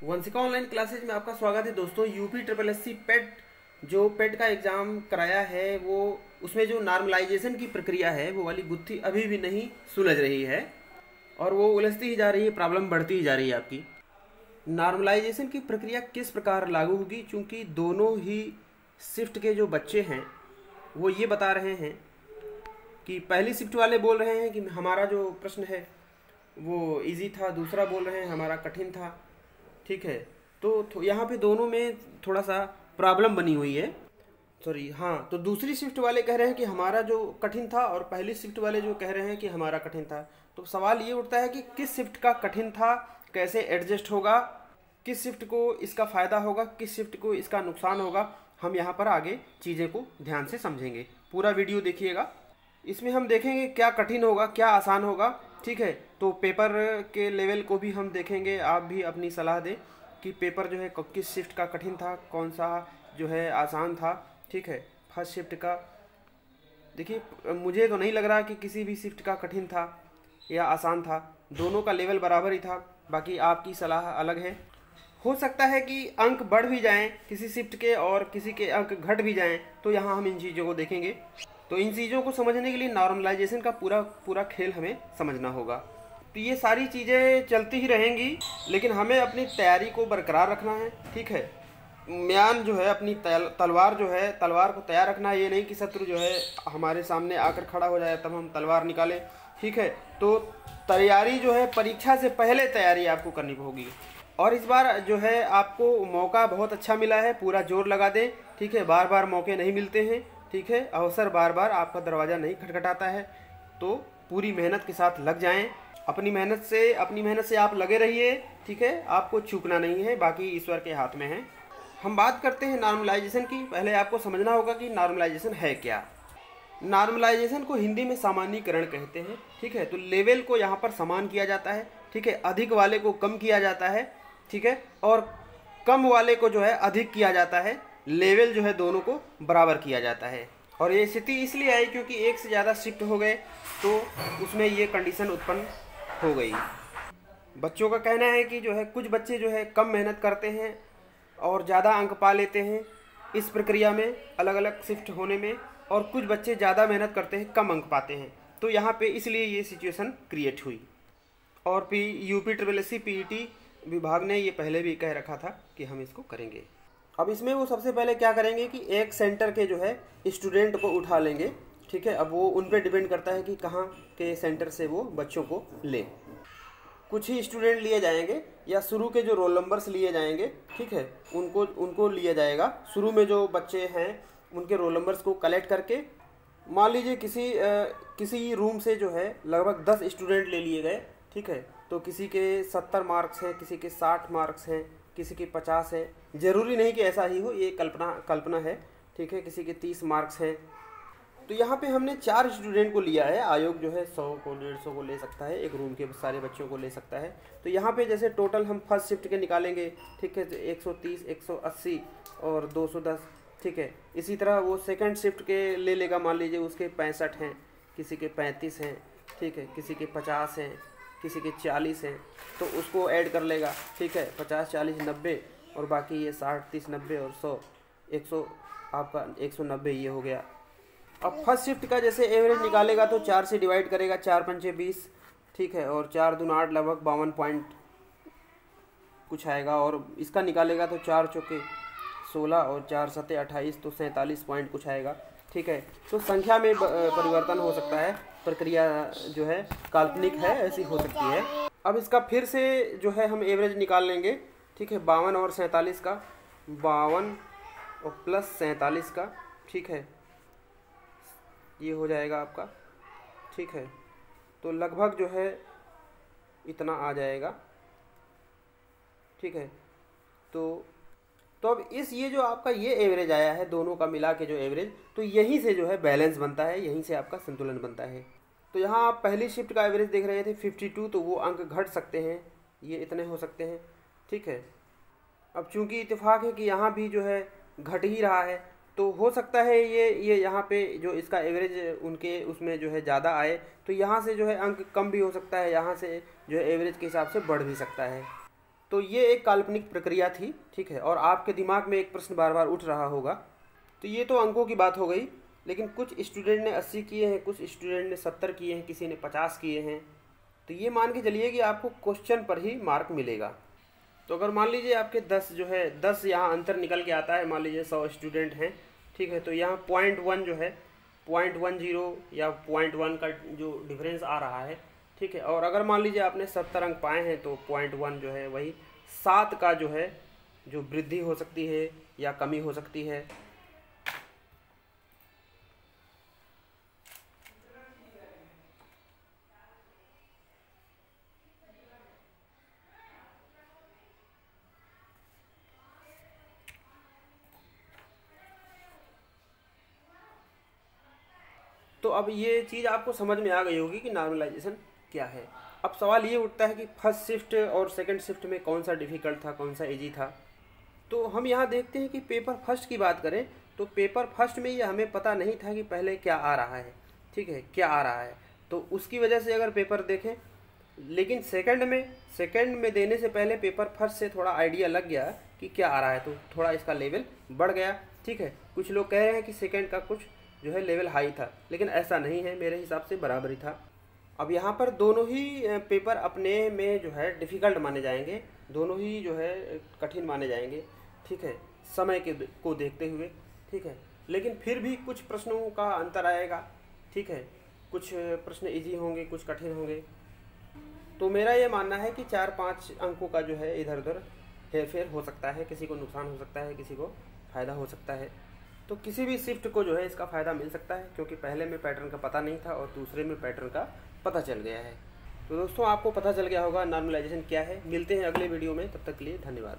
Vanshika online classes में आपका स्वागत है दोस्तों। यूपी ट्रिपल एस सी पेट जो पेट का एग्ज़ाम कराया है वो उसमें जो नॉर्मलाइजेशन की प्रक्रिया है वो वाली गुत्थी अभी भी नहीं सुलझ रही है और वो उलझती ही जा रही है, प्रॉब्लम बढ़ती ही जा रही है आपकी। नॉर्मलाइजेशन की प्रक्रिया किस प्रकार लागू होगी, चूँकि दोनों ही शिफ्ट के जो बच्चे हैं वो ये बता रहे हैं कि पहली शिफ्ट वाले बोल रहे हैं कि हमारा जो प्रश्न है वो इजी था, दूसरा बोल रहे हैं हमारा कठिन था। ठीक है, तो यहाँ पे दोनों में थोड़ा सा प्रॉब्लम बनी हुई है। सॉरी, हाँ, तो दूसरी शिफ्ट वाले कह रहे हैं कि हमारा जो कठिन था और पहली शिफ्ट वाले जो कह रहे हैं कि हमारा कठिन था। तो सवाल ये उठता है कि किस शिफ्ट का कठिन था, कैसे एडजस्ट होगा, किस शिफ्ट को इसका फ़ायदा होगा, किस शिफ्ट को इसका नुकसान होगा। हम यहाँ पर आगे चीज़ें को ध्यान से समझेंगे। पूरा वीडियो देखिएगा, इसमें हम देखेंगे क्या कठिन होगा, क्या आसान होगा। ठीक है, तो पेपर के लेवल को भी हम देखेंगे। आप भी अपनी सलाह दें कि पेपर जो है किस शिफ्ट का कठिन था, कौन सा जो है आसान था। ठीक है, फर्स्ट शिफ्ट का देखिए, मुझे तो नहीं लग रहा कि किसी भी शिफ्ट का कठिन था या आसान था, दोनों का लेवल बराबर ही था। बाकी आपकी सलाह अलग है। हो सकता है कि अंक बढ़ भी जाएं किसी शिफ्ट के और किसी के अंक घट भी जाएं, तो यहाँ हम इन चीज़ों को देखेंगे। तो इन चीज़ों को समझने के लिए नॉर्मलाइजेशन का पूरा खेल हमें समझना होगा। तो ये सारी चीज़ें चलती ही रहेंगी, लेकिन हमें अपनी तैयारी को बरकरार रखना है। ठीक है, म्यान जो है अपनी तलवार जो है, तलवार को तैयार रखना है। ये नहीं कि शत्रु जो है हमारे सामने आकर खड़ा हो जाए तब हम तलवार निकालें। ठीक है, तो तैयारी जो है परीक्षा से पहले तैयारी आपको करनी होगी। और इस बार जो है आपको मौका बहुत अच्छा मिला है, पूरा जोर लगा दें। ठीक है, बार बार मौके नहीं मिलते हैं। ठीक है, अवसर बार बार आपका दरवाज़ा नहीं खटखटाता है, तो पूरी मेहनत के साथ लग जाएं। अपनी मेहनत से आप लगे रहिए। ठीक है, आपको चूकना नहीं है, बाकी ईश्वर के हाथ में है। हम बात करते हैं नॉर्मलाइजेशन की। पहले आपको समझना होगा कि नॉर्मलाइजेशन है क्या। नॉर्मलाइजेशन को हिंदी में सामान्यीकरण कहते हैं। ठीक है, तो लेवल को यहाँ पर समान किया जाता है। ठीक है, अधिक वाले को कम किया जाता है। ठीक है, और कम वाले को जो है अधिक किया जाता है। लेवल जो है दोनों को बराबर किया जाता है। और ये स्थिति इसलिए आई क्योंकि एक से ज़्यादा शिफ्ट हो गए तो उसमें ये कंडीशन उत्पन्न हो गई। बच्चों का कहना है कि जो है कुछ बच्चे जो है कम मेहनत करते हैं और ज़्यादा अंक पा लेते हैं इस प्रक्रिया में, अलग अलग शिफ्ट होने में, और कुछ बच्चे ज़्यादा मेहनत करते हैं, कम अंक पाते हैं। तो यहाँ पे इसलिए ये सिचुएशन क्रिएट हुई। और UP triple S C PET विभाग ने ये पहले भी कह रखा था कि हम इसको करेंगे। अब इसमें वो सबसे पहले क्या करेंगे कि एक सेंटर के जो है स्टूडेंट को उठा लेंगे। ठीक है, अब वो उन पे डिपेंड करता है कि कहाँ के सेंटर से वो बच्चों को लें। कुछ ही स्टूडेंट लिए जाएंगे या शुरू के जो रोल नंबर्स लिए जाएंगे, ठीक है, उनको लिया जाएगा। शुरू में जो बच्चे हैं उनके रोल नंबर्स को कलेक्ट करके, मान लीजिए किसी रूम से जो है लगभग 10 स्टूडेंट ले लिए गए। ठीक है, तो किसी के 70 मार्क्स हैं, किसी के 60 मार्क्स हैं, किसी के 50 है। ज़रूरी नहीं कि ऐसा ही हो, ये कल्पना है। ठीक है, किसी के 30 मार्क्स हैं। तो यहाँ पे हमने 4 स्टूडेंट को लिया है। आयोग जो है 100 को 150 को ले सकता है, एक रूम के सारे बच्चों को ले सकता है। तो यहाँ पे जैसे टोटल हम फर्स्ट शिफ्ट के निकालेंगे। ठीक है, 130, 180 और 210। ठीक है, इसी तरह वो सेकंड शिफ्ट के ले लेगा, मान लीजिए उसके 65 हैं, किसी के 35 हैं। ठीक है, किसी के 50 हैं, किसी के 40 हैं, तो उसको ऐड कर लेगा। ठीक है, 50, 40, 90 और बाकी ये 60, 30, 90 और 100, 100 आपका 190 ये हो गया। अब फर्स्ट शिफ्ट का जैसे एवरेज निकालेगा तो 4 से डिवाइड करेगा, 4 पंचे 20। ठीक है, और 4 दूना 8, लगभग 52 पॉइंट कुछ आएगा। और इसका निकालेगा तो 4 चौके 16 और 4 सत्ते 28, तो 47 पॉइंट कुछ आएगा। ठीक है, तो संख्या में परिवर्तन हो सकता है, प्रक्रिया जो है काल्पनिक है, ऐसी हो सकती है। अब इसका फिर से जो है हम एवरेज निकाल लेंगे। ठीक है, 52 और 47 का, 52 और प्लस 47 का। ठीक है, ये हो जाएगा आपका। ठीक है, तो लगभग जो है इतना आ जाएगा। ठीक है, तो अब ये जो आपका ये एवरेज आया है, दोनों का मिला के जो एवरेज, तो यहीं से जो है बैलेंस बनता है, यहीं से आपका संतुलन बनता है। तो यहाँ आप पहली शिफ्ट का एवरेज देख रहे थे 52, तो वो अंक घट सकते हैं, ये इतने हो सकते हैं। ठीक है, अब चूंकि इत्तेफाक है कि यहाँ भी जो है घट ही रहा है, तो हो सकता है ये यहाँ पे जो इसका एवरेज उनके उसमें जो है ज़्यादा आए, तो यहाँ से जो है अंक कम भी हो सकता है, यहाँ से जो है एवरेज के हिसाब से बढ़ भी सकता है। तो ये एक काल्पनिक प्रक्रिया थी, ठीक है। और आपके दिमाग में एक प्रश्न बार बार उठ रहा होगा, तो ये तो अंकों की बात हो गई, लेकिन कुछ स्टूडेंट ने 80 किए हैं, कुछ स्टूडेंट ने 70 किए हैं, किसी ने 50 किए हैं। तो ये मान के चलिए कि आपको क्वेश्चन पर ही मार्क मिलेगा। तो अगर मान लीजिए आपके 10 जो है 10 यहाँ अंतर निकल के आता है, मान लीजिए 100 स्टूडेंट हैं, ठीक है। तो यहाँ 0.1 जो है 0.10 या 0.1 का जो डिफरेंस आ रहा है, ठीक है। और अगर मान लीजिए आपने 70 अंक पाए हैं तो 0.1 जो है वही 7 का जो है जो वृद्धि हो सकती है या कमी हो सकती है। तो अब ये चीज़ आपको समझ में आ गई होगी कि नॉर्मलाइजेशन क्या है। अब सवाल ये उठता है कि फर्स्ट शिफ्ट और सेकंड शिफ्ट में कौन सा डिफ़िकल्ट था, कौन सा इजी था। तो हम यहाँ देखते हैं कि पेपर फर्स्ट की बात करें तो पेपर फर्स्ट में ये हमें पता नहीं था कि पहले क्या आ रहा है, ठीक है, क्या आ रहा है। तो उसकी वजह से अगर पेपर देखें, लेकिन सेकंड में देने से पहले पेपर फर्स्ट से थोड़ा आइडिया लग गया कि क्या आ रहा है, तो थोड़ा इसका लेवल बढ़ गया, ठीक है। कुछ लोग कह रहे हैं कि सेकंड का कुछ जो है लेवल हाई था, लेकिन ऐसा नहीं है, मेरे हिसाब से बराबर ही था। अब यहाँ पर दोनों ही पेपर अपने में जो है डिफ़िकल्ट माने जाएंगे, दोनों ही जो है कठिन माने जाएंगे, ठीक है, समय को देखते हुए, ठीक है। लेकिन फिर भी कुछ प्रश्नों का अंतर आएगा, ठीक है, कुछ प्रश्न इजी होंगे, कुछ कठिन होंगे। तो मेरा ये मानना है कि 4-5 अंकों का जो है इधर उधर हेरफेर हो सकता है, किसी को नुकसान हो सकता है, किसी को फ़ायदा हो सकता है। तो किसी भी शिफ्ट को जो है इसका फ़ायदा मिल सकता है, क्योंकि पहले में पैटर्न का पता नहीं था और दूसरे में पैटर्न का पता चल गया है। तो दोस्तों आपको पता चल गया होगा नॉर्मलाइजेशन क्या है। मिलते हैं अगले वीडियो में, तब तक के लिए धन्यवाद।